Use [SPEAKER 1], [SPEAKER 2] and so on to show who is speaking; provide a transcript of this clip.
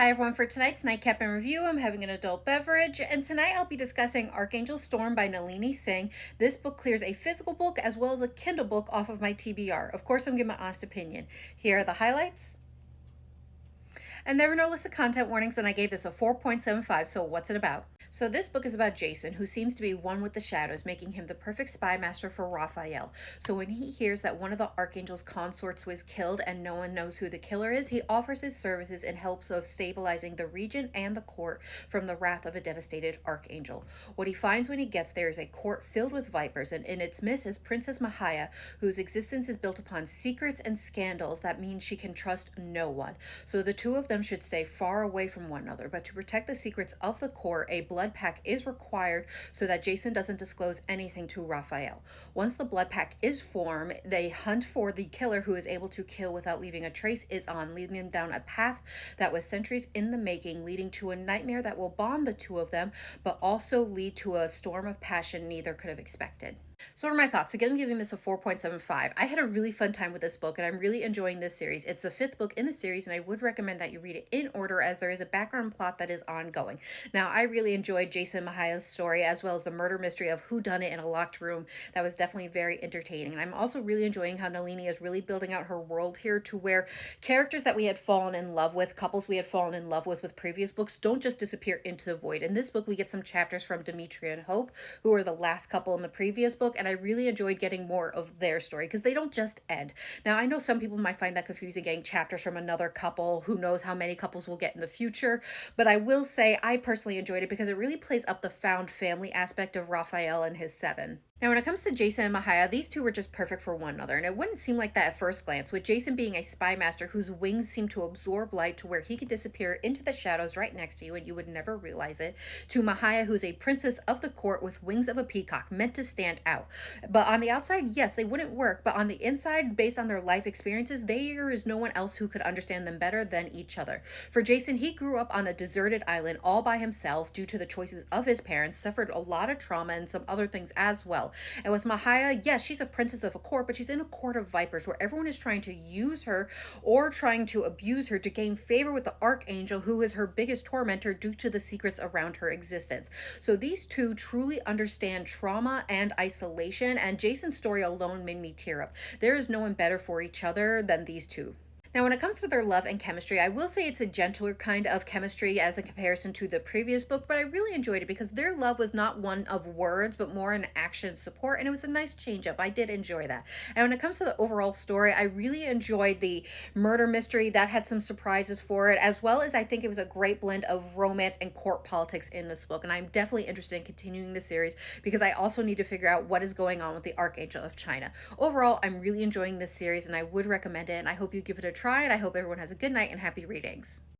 [SPEAKER 1] Hi everyone, for tonight's Nightcap and review, I'm having an adult beverage, and tonight I'll be discussing Archangel Storm by Nalini Singh. This book clears a physical book as well as a Kindle book off of my TBR. Of course, I'm giving my honest opinion. Here are the highlights. And there were no listed content warnings, and I gave this a 4.75, so what's it about? So this book is about Jason, who seems to be one with the shadows, making him the perfect spy master for Raphael. So when he hears that one of the Archangel's consorts was killed and no one knows who the killer is, he offers his services in hopes of stabilizing the region and the court from the wrath of a devastated Archangel. What he finds when he gets there is a court filled with vipers, and in its midst is Princess Mahaya, whose existence is built upon secrets and scandals that means she can trust no one. So the two of them should stay far away from one another, but to protect the secrets of the court, a blood pact is required so that Jason doesn't disclose anything to Raphael. Once the blood pact is formed, they hunt for the killer who is able to kill without leaving a trace is on, leading them down a path that was centuries in the making, leading to a nightmare that will bond the two of them, but also lead to a storm of passion neither could have expected. So what are my thoughts? Again, I'm giving this a 4.75. I had a really fun time with this book, and I'm really enjoying this series. It's the fifth book in the series, and I would recommend that you read it in order as there is a background plot that is ongoing. Now, I really enjoyed Jason Mahaya's story, as well as the murder mystery of who done it in a locked room. That was definitely very entertaining. And I'm also really enjoying how Nalini is really building out her world here to where characters that we had fallen in love with, couples we had fallen in love with previous books, don't just disappear into the void. In this book, we get some chapters from Demetria and Hope, who are the last couple in the previous book, and I really enjoyed getting more of their story because they don't just end. Now, I know some people might find that confusing, getting chapters from another couple. Who knows how many couples we'll get in the future, but I will say I personally enjoyed it because it really plays up the found family aspect of Raphael and his seven. Now, when it comes to Jason and Mahaya, these two were just perfect for one another, and it wouldn't seem like that at first glance, with Jason being a spy master whose wings seem to absorb light to where he could disappear into the shadows right next to you and you would never realize it, to Mahaya, who's a princess of the court with wings of a peacock, meant to stand out. But on the outside, yes, they wouldn't work, but on the inside, based on their life experiences, there is no one else who could understand them better than each other. For Jason, he grew up on a deserted island all by himself due to the choices of his parents, suffered a lot of trauma and some other things as well. And with Mahaya, yes, she's a princess of a court, but she's in a court of vipers where everyone is trying to use her or trying to abuse her to gain favor with the Archangel, who is her biggest tormentor due to the secrets around her existence. So these two truly understand trauma and isolation, and Jason's story alone made me tear up. There is no one better for each other than these two. Now, when it comes to their love and chemistry, I will say it's a gentler kind of chemistry as a comparison to the previous book, but I really enjoyed it because their love was not one of words, but more an action support, and it was a nice change up. I did enjoy that. And when it comes to the overall story, I really enjoyed the murder mystery that had some surprises for it, as well as I think it was a great blend of romance and court politics in this book. And I'm definitely interested in continuing the series because I also need to figure out what is going on with the Archangel of China. Overall, I'm really enjoying this series and I would recommend it, and I hope you give it a try, and I hope everyone has a good night and happy readings.